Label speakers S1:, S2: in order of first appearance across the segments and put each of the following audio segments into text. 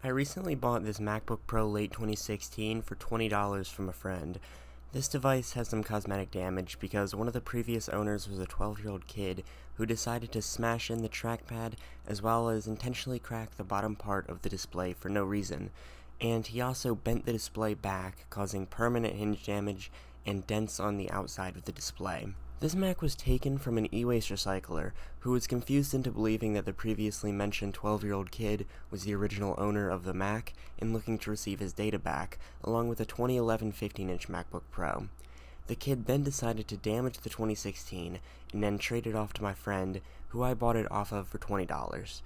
S1: I recently bought this MacBook Pro late 2016 for $20 from a friend. This device has some cosmetic damage because one of the previous owners was a 12-year-old kid who decided to smash in the trackpad as well as intentionally crack the bottom part of the display for no reason. And he also bent the display back, causing permanent hinge damage and dents on the outside of the display. This Mac was taken from an e-waste recycler who was confused into believing that the previously mentioned 12-year-old kid was the original owner of the Mac and looking to receive his data back, along with a 2011 15-inch MacBook Pro. The kid then decided to damage the 2016 and then trade it off to my friend, who I bought it off of for $20.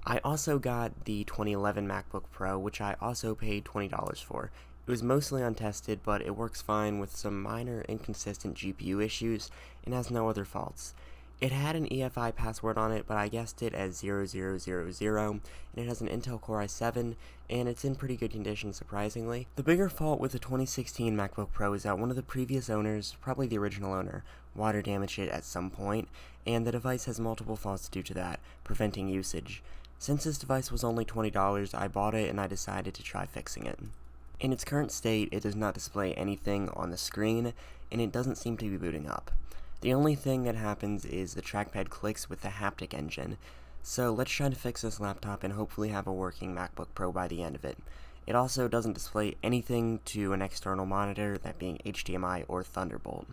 S1: I also got the 2011 MacBook Pro, which I also paid $20 for. It was mostly untested, but it works fine with some minor inconsistent GPU issues and has no other faults. It had an EFI password on it, but I guessed it as 0000, and it has an Intel Core i7, and it's in pretty good condition surprisingly. The bigger fault with the 2016 MacBook Pro is that one of the previous owners, probably the original owner, water damaged it at some point, and the device has multiple faults due to that, preventing usage. Since this device was only $20, I bought it and I decided to try fixing it. In its current state, it does not display anything on the screen, and it doesn't seem to be booting up. The only thing that happens is the trackpad clicks with the haptic engine, so let's try to fix this laptop and hopefully have a working MacBook Pro by the end of it. It also doesn't display anything to an external monitor, that being HDMI or Thunderbolt.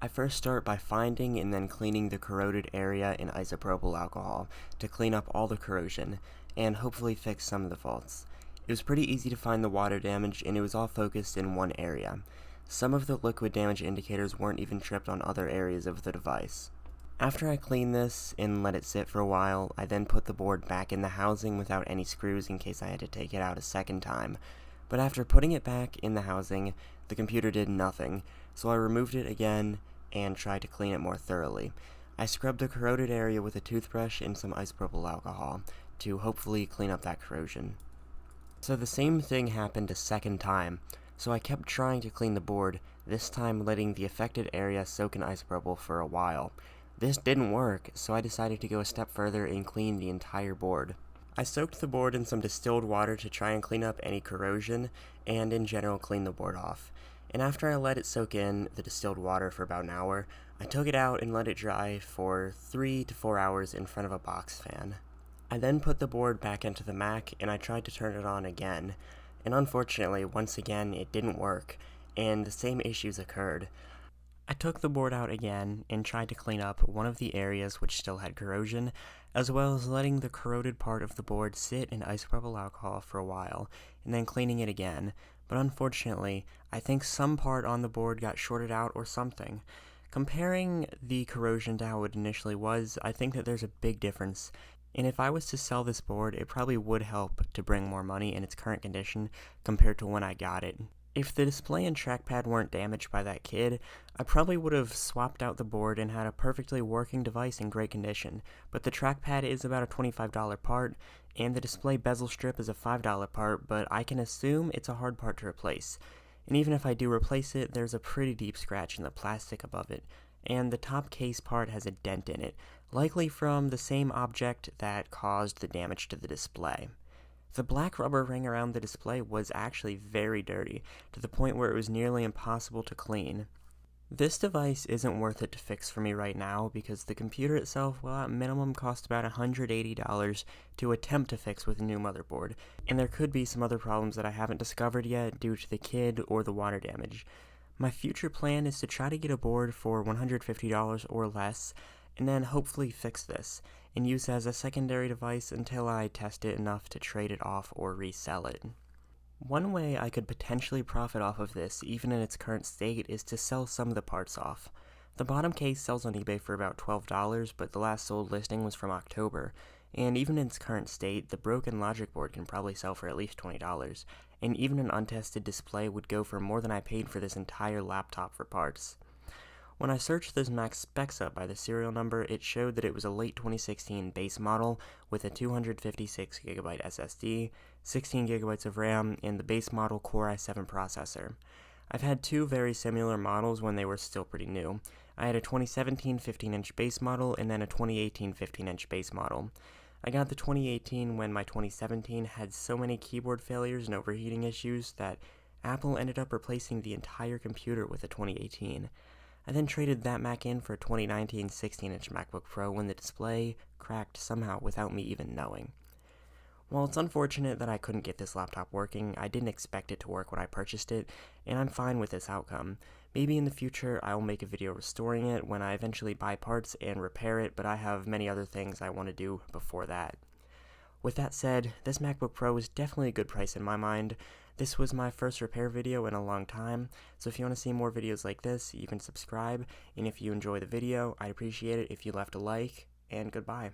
S1: I first start by finding and then cleaning the corroded area in isopropyl alcohol to clean up all the corrosion, and hopefully fix some of the faults. It was pretty easy to find the water damage, and it was all focused in one area. Some of the liquid damage indicators weren't even tripped on other areas of the device. After I cleaned this and let it sit for a while, I then put the board back in the housing without any screws in case I had to take it out a second time. But after putting it back in the housing, the computer did nothing, so I removed it again and tried to clean it more thoroughly. I scrubbed the corroded area with a toothbrush and some isopropyl alcohol to hopefully clean up that corrosion. So the same thing happened a second time, so I kept trying to clean the board, this time letting the affected area soak in isopropyl for a while. This didn't work, so I decided to go a step further and clean the entire board. I soaked the board in some distilled water to try and clean up any corrosion, and in general clean the board off. And after I let it soak in the distilled water for about an hour, I took it out and let it dry for 3 to 4 hours in front of a box fan. I then put the board back into the Mac and I tried to turn it on again, and unfortunately, once again, it didn't work, and the same issues occurred. I took the board out again and tried to clean up one of the areas which still had corrosion, as well as letting the corroded part of the board sit in isopropyl alcohol for a while, and then cleaning it again, but unfortunately, I think some part on the board got shorted out or something. Comparing the corrosion to how it initially was, I think that there's a big difference. And if I was to sell this board, it probably would help to bring more money in its current condition compared to when I got it. If the display and trackpad weren't damaged by that kid, I probably would have swapped out the board and had a perfectly working device in great condition, but the trackpad is about a $25 part, and the display bezel strip is a $5 part, but I can assume it's a hard part to replace. And even if I do replace it, there's a pretty deep scratch in the plastic above it, and the top case part has a dent in it, likely from the same object that caused the damage to the display. The black rubber ring around the display was actually very dirty, to the point where it was nearly impossible to clean. This device isn't worth it to fix for me right now because the computer itself will at minimum cost about $180 to attempt to fix with a new motherboard, and there could be some other problems that I haven't discovered yet due to the kid or the water damage. My future plan is to try to get a board for $150 or less, and then hopefully fix this, and use it as a secondary device until I test it enough to trade it off or resell it. One way I could potentially profit off of this, even in its current state, is to sell some of the parts off. The bottom case sells on eBay for about $12, but the last sold listing was from October, and even in its current state, the broken logic board can probably sell for at least $20, and even an untested display would go for more than I paid for this entire laptop for parts. When I searched this Mac specs up by the serial number, it showed that it was a late 2016 base model with a 256GB SSD, 16GB of RAM, and the base model Core i7 processor. I've had two very similar models when they were still pretty new. I had a 2017 15-inch base model and then a 2018 15-inch base model. I got the 2018 when my 2017 had so many keyboard failures and overheating issues that Apple ended up replacing the entire computer with a 2018. I then traded that Mac in for a 2019 16-inch MacBook Pro when the display cracked somehow without me even knowing. While it's unfortunate that I couldn't get this laptop working, I didn't expect it to work when I purchased it, and I'm fine with this outcome. Maybe in the future I will make a video restoring it when I eventually buy parts and repair it, but I have many other things I want to do before that. With that said, this MacBook Pro is definitely a good price in my mind. This was my first repair video in a long time, so if you want to see more videos like this, you can subscribe, and if you enjoy the video, I'd appreciate it if you left a like, and goodbye.